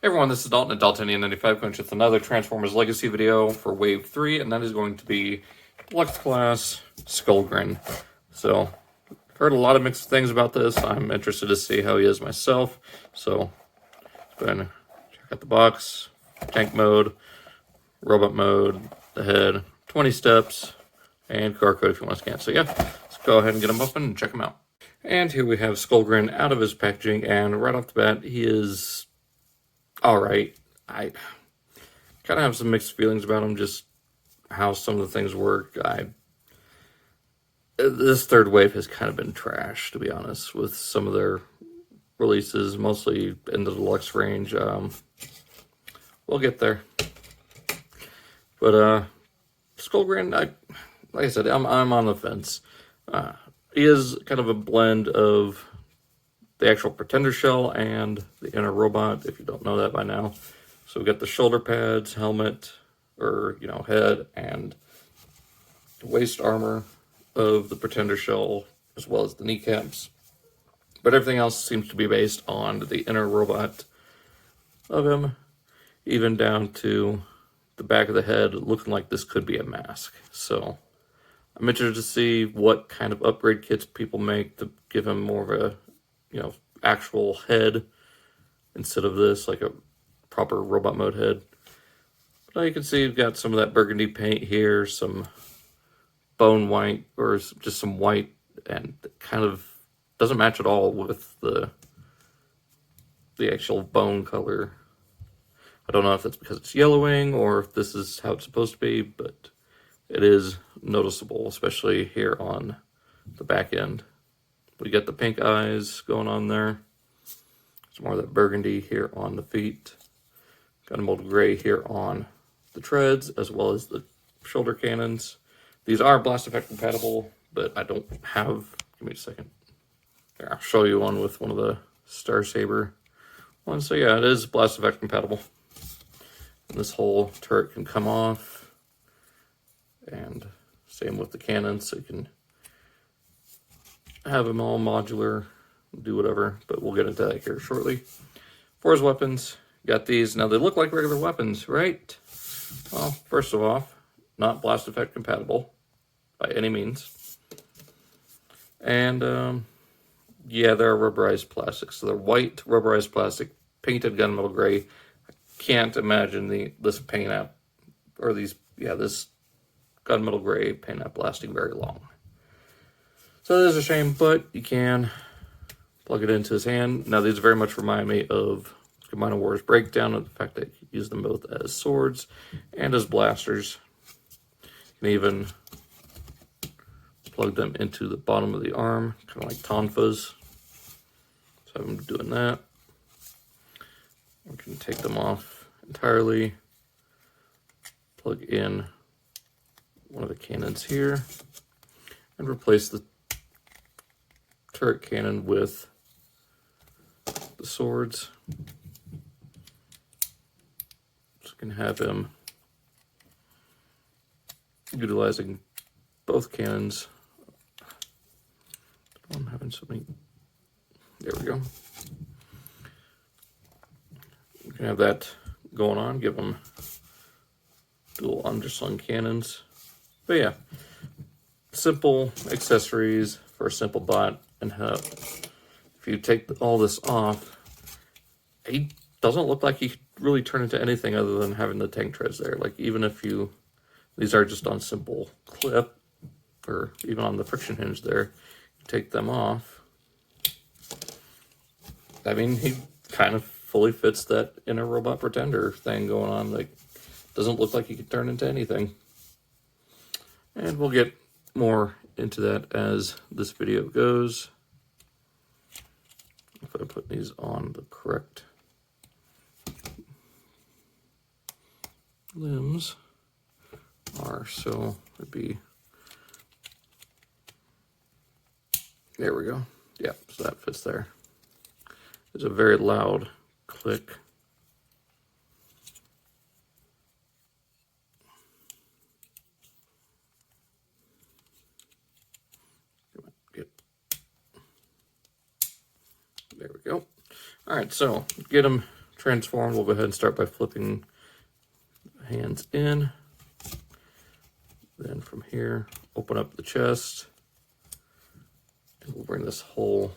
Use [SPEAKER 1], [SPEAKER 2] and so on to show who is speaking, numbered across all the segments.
[SPEAKER 1] Hey everyone, this is Dalton at Daltonian95 coming with another Transformers Legacy video for Wave 3, and that is going to be Deluxe Class Skullgrin. So, I've heard a lot of mixed things about this. I'm interested to see how he is myself. So, let's go ahead and check out the box. Tank mode, robot mode, the head, 20 steps, and QR code if you want to scan. So yeah, let's go ahead and get him open and check him out. And here we have Skullgrin out of his packaging, and right off the bat, he is alright. I kind of have some mixed feelings about him, just how some of the things work. This third wave has kind of been trash, to be honest, with some of their releases, mostly in the deluxe range. We'll get there. But Skullgrin, like I said, I'm on the fence. He is kind of a blend of the actual Pretender shell and the inner robot, if you don't know that by now. So we got the shoulder pads, helmet, or, head, and the waist armor of the Pretender shell, as well as the kneecaps. But everything else seems to be based on the inner robot of him, even down to the back of the head looking like this could be a mask. So I'm interested to see what kind of upgrade kits people make to give him more of a actual head instead of this, like a proper robot mode head. But you can see you've got some of that burgundy paint here, some bone white, or just some white, and it kind of doesn't match at all with the actual bone color. I don't know if that's because it's yellowing or if this is how it's supposed to be, but it is noticeable, especially here on the back end. We got the pink eyes going on there. Some more of that burgundy here on the feet. Got a molded gray here on the treads, as well as the shoulder cannons. These are blast effect compatible, but I don't have... Give me a second. Here, I'll show you one with one of the Star Saber ones. So yeah, it is blast effect compatible. And this whole turret can come off. And same with the cannons, so you can have them all modular, do whatever, but we'll get into that here shortly. For his weapons, got these. Now, they look like regular weapons, right? Well, first of all, not blast effect compatible by any means. And, yeah, they're rubberized plastic. So they're white rubberized plastic, painted gunmetal gray. I can't imagine this paint app, or this gunmetal gray paint app lasting very long. So it is a shame, but you can plug it into his hand. Now, these very much remind me of Combiner Wars Breakdown, and the fact that you use them both as swords and as blasters. You can even plug them into the bottom of the arm, kind of like tonfas. So I'm doing that. We can take them off entirely, plug in one of the cannons here, and replace the turret cannon with the swords. So you can have him utilizing both cannons. I'm having so many. There we go. You can have that going on, give them dual underslung cannons. But yeah, simple accessories for a simple bot. And if you take all this off, he doesn't look like he could really turn into anything other than having the tank treads there. Like, even if these are just on simple clip, or even on the friction hinge there, you take them off. I mean, he kind of fully fits that inner robot Pretender thing going on. Like, doesn't look like he could turn into anything. And we'll get more into that as this video goes. If I put these on the correct limbs are, so it'd be, there we go. Yeah, so that fits there. There's a very loud click. There we go. All right, so get them transformed, we'll go ahead and start by flipping hands in. Then from here, open up the chest. And we'll bring this whole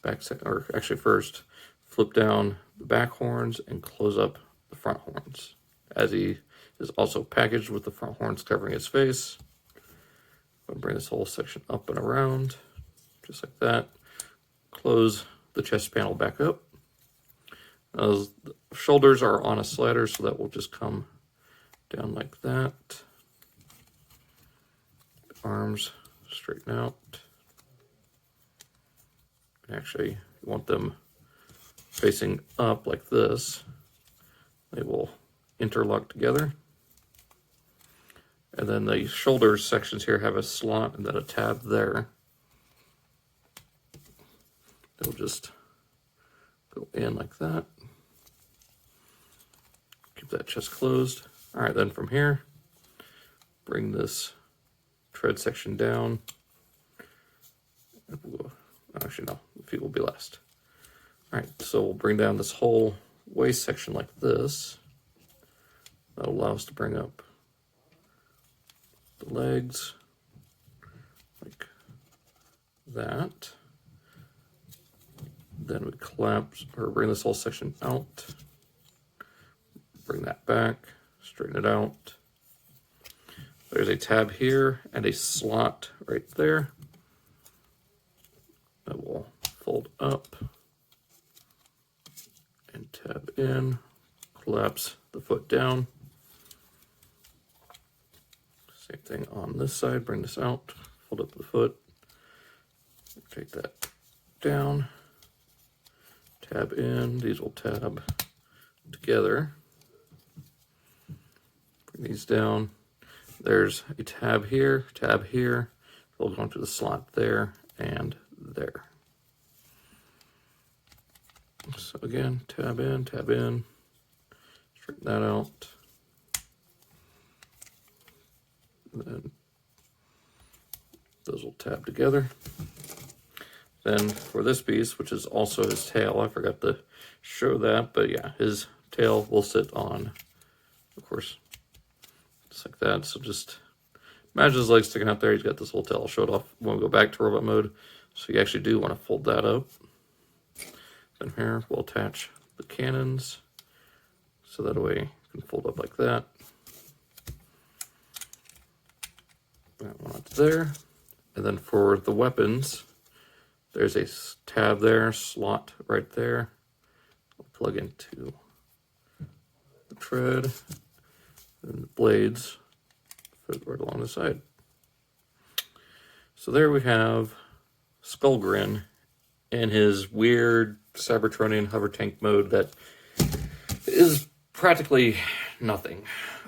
[SPEAKER 1] back section, or actually first, flip down the back horns and close up the front horns, as he is also packaged with the front horns covering his face. I'll bring this whole section up and around, just like that. Close the chest panel back up. The shoulders are on a slider, so that will just come down like that. Arms straighten out. And actually, you want them facing up like this. They will interlock together. And then the shoulder sections here have a slot and then a tab there. They'll just go in like that. Keep that chest closed. All right, then from here, bring this tread section down. Actually, no, the feet will be last. All right, so we'll bring down this whole waist section like this. That'll allow us to bring up the legs like that. Then we collapse or bring this whole section out. Bring that back, straighten it out. There's a tab here and a slot right there that will fold up and tab in, collapse the foot down. Same thing on this side, bring this out, fold up the foot, take that down, tab in, these will tab together. Bring these down. There's a tab here, they'll go into the slot there and there. So again, tab in, straighten that out. And then those will tab together. Then for this piece, which is also his tail, I forgot to show that, but yeah, his tail will sit on, of course, just like that. So just imagine his legs sticking out there. He's got this whole tail. I'll show it off when we go back to robot mode. So you actually do want to fold that up. Then here we'll attach the cannons, so that way you can fold up like that. That one up there. And then for the weapons, there's a tab there, slot right there. I'll plug into the tread, and the blades fit right along the side. So there we have Skullgrin in his weird Cybertronian hover tank mode that is practically nothing.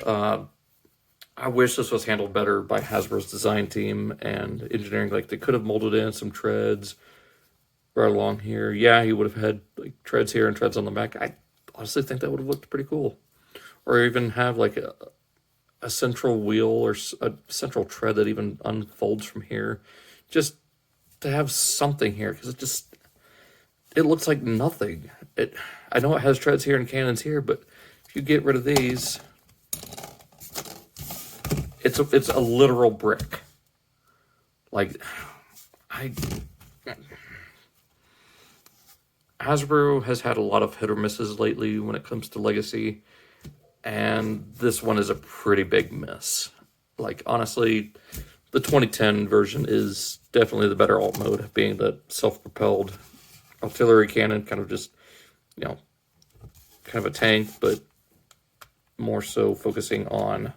[SPEAKER 1] I wish this was handled better by Hasbro's design team and engineering. Like, they could have molded in some treads right along here. Yeah, he would have had like treads here and treads on the back. I honestly think that would have looked pretty cool. Or even have like a central wheel or a central tread that even unfolds from here. Just to have something here, because it looks like nothing. I know it has treads here and cannons here, but if you get rid of these, it's a literal brick. Like, Hasbro has had a lot of hit or misses lately when it comes to Legacy, and this one is a pretty big miss. Like, honestly, the 2010 version is definitely the better alt mode, being the self-propelled artillery cannon, kind of just, kind of a tank, but more so focusing on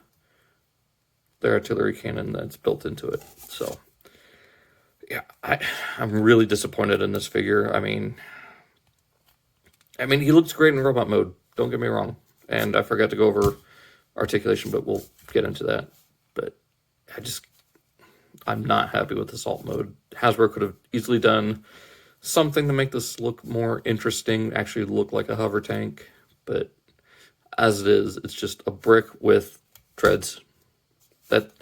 [SPEAKER 1] the artillery cannon that's built into it. So, yeah, I'm really disappointed in this figure. I mean, he looks great in robot mode, don't get me wrong. And I forgot to go over articulation, but we'll get into that. But I'm not happy with this alt mode. Hasbro could have easily done something to make this look more interesting, actually look like a hover tank. But as it is, it's just a brick with treads that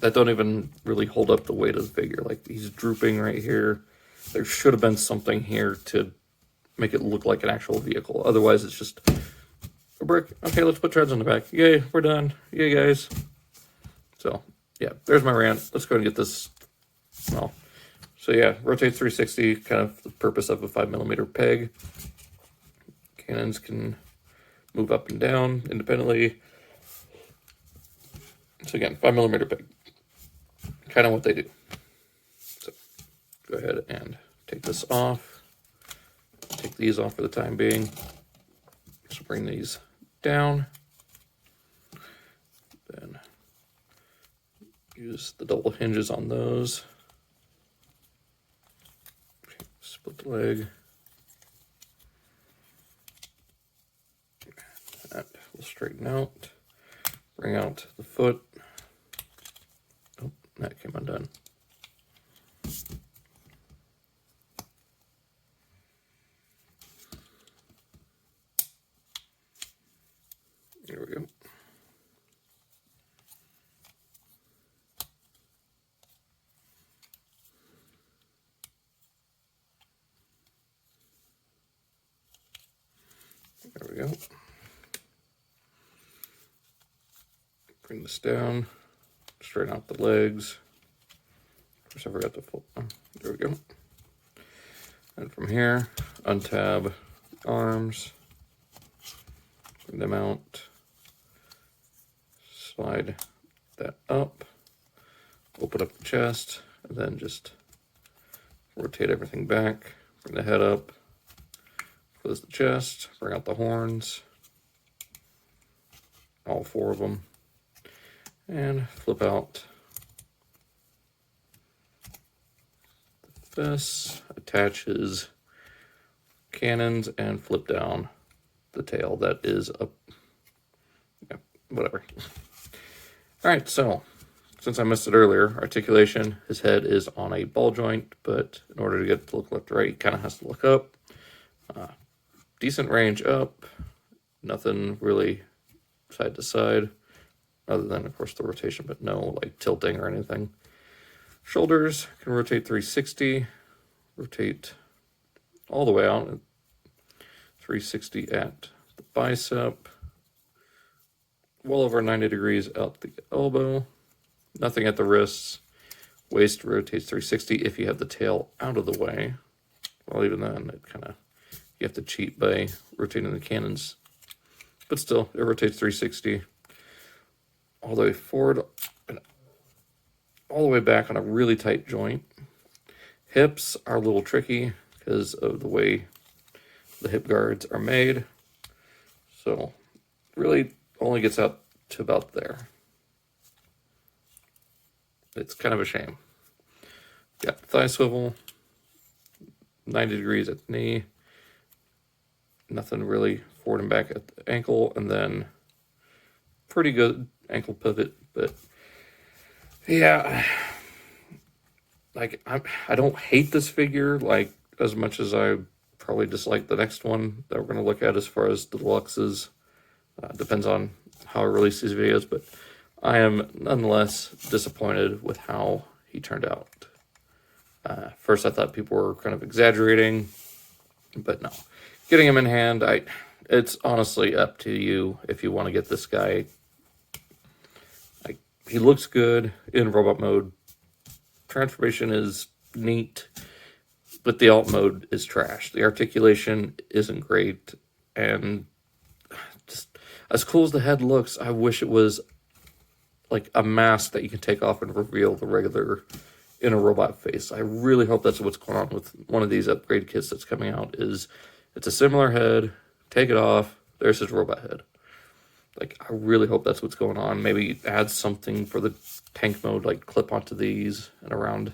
[SPEAKER 1] don't even really hold up the weight of the figure. Like, he's drooping right here. There should have been something here to make it look like an actual vehicle. Otherwise, it's just a brick. Okay, let's put treads on the back. Yay, we're done. Yay, guys. So, yeah, there's my rant. Let's go and get this. Well, so yeah, rotates 360, kind of the purpose of a 5mm peg. Cannons can move up and down independently. So again, 5mm peg. Kind of what they do. So go ahead and take this off. Take these off for the time being. Just bring these down. Then use the double hinges on those. Okay, split the leg. That will straighten out. Bring out the foot. Oh, that came undone. There we go. There we go. Bring this down, straighten out the legs. Of course, I forgot to fold. Oh, there we go. And from here, untab the arms, bring them out, slide that up, open up the chest, and then just rotate everything back, bring the head up, close the chest, bring out the horns, all 4 of them, and flip out this, attach his cannons, and flip down the tail that is up. Yeah, whatever. All right, so since I missed it earlier, articulation, his head is on a ball joint, but in order to get it to look left to right, he kind of has to look up. Decent range up, nothing really side to side, other than, of course, the rotation, but no, like, tilting or anything. Shoulders can rotate 360, rotate all the way out, 360 at the bicep, well over 90 degrees out the elbow, nothing at the wrists. Waist rotates 360 if you have the tail out of the way. Well, even then, it kind of, you have to cheat by rotating the cannons. But still, it rotates 360 all the way forward and all the way back on a really tight joint. Hips are a little tricky because of the way the hip guards are made. So really only gets out to about there. It's kind of a shame. Got thigh swivel, 90 degrees at the knee, nothing really forward and back at the ankle, and then pretty good ankle pivot, but yeah, like I don't hate this figure like as much as I probably dislike the next one that we're going to look at as far as the deluxes. Depends on how I release these videos, but I am nonetheless disappointed with how he turned out. First, I thought people were kind of exaggerating, but no. Getting him in hand, it's honestly up to you if you want to get this guy. He looks good in robot mode. Transformation is neat, but the alt mode is trash. The articulation isn't great, and just as cool as the head looks, I wish it was like a mask that you can take off and reveal the regular in a robot face. I really hope that's what's going on with one of these upgrade kits that's coming out. Is it's a similar head, take it off, there's his robot head. Like, I really hope that's what's going on. Maybe add something for the tank mode, like clip onto these and around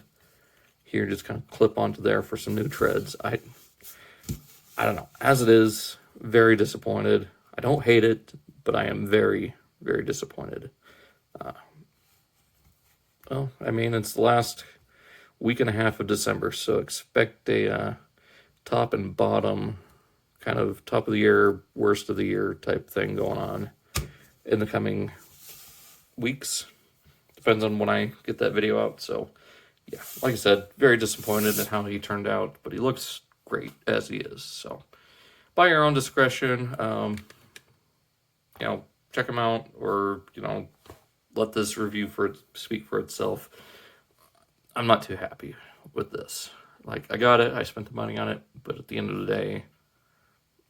[SPEAKER 1] here, just kind of clip onto there for some new treads. I don't know. As it is, very disappointed. I don't hate it, but I am very, very disappointed. Well, I mean, it's the last week and a half of December, so expect a top and bottom, kind of top of the year, worst of the year type thing going on in the coming weeks. Depends on when I get that video out. So, yeah, like I said, very disappointed in how he turned out, but he looks great as he is. So, by your own discretion. You know, check them out, or, you know, let this review speak for itself. I'm not too happy with this. Like, I got it, I spent the money on it, but at the end of the day,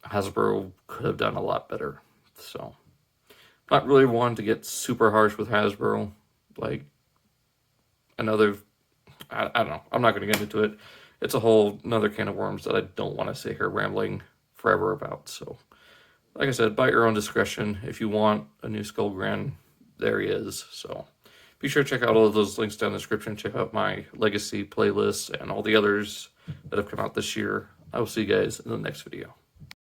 [SPEAKER 1] Hasbro could have done a lot better. So, not really one to get super harsh with Hasbro. Like, another, I don't know. I'm not going to get into it. It's a whole another can of worms that I don't want to sit here rambling forever about. So, like I said, by your own discretion. If you want a new Skullgrin, there he is. So, be sure to check out all of those links down in the description. Check out my Legacy playlist and all the others that have come out this year. I will see you guys in the next video.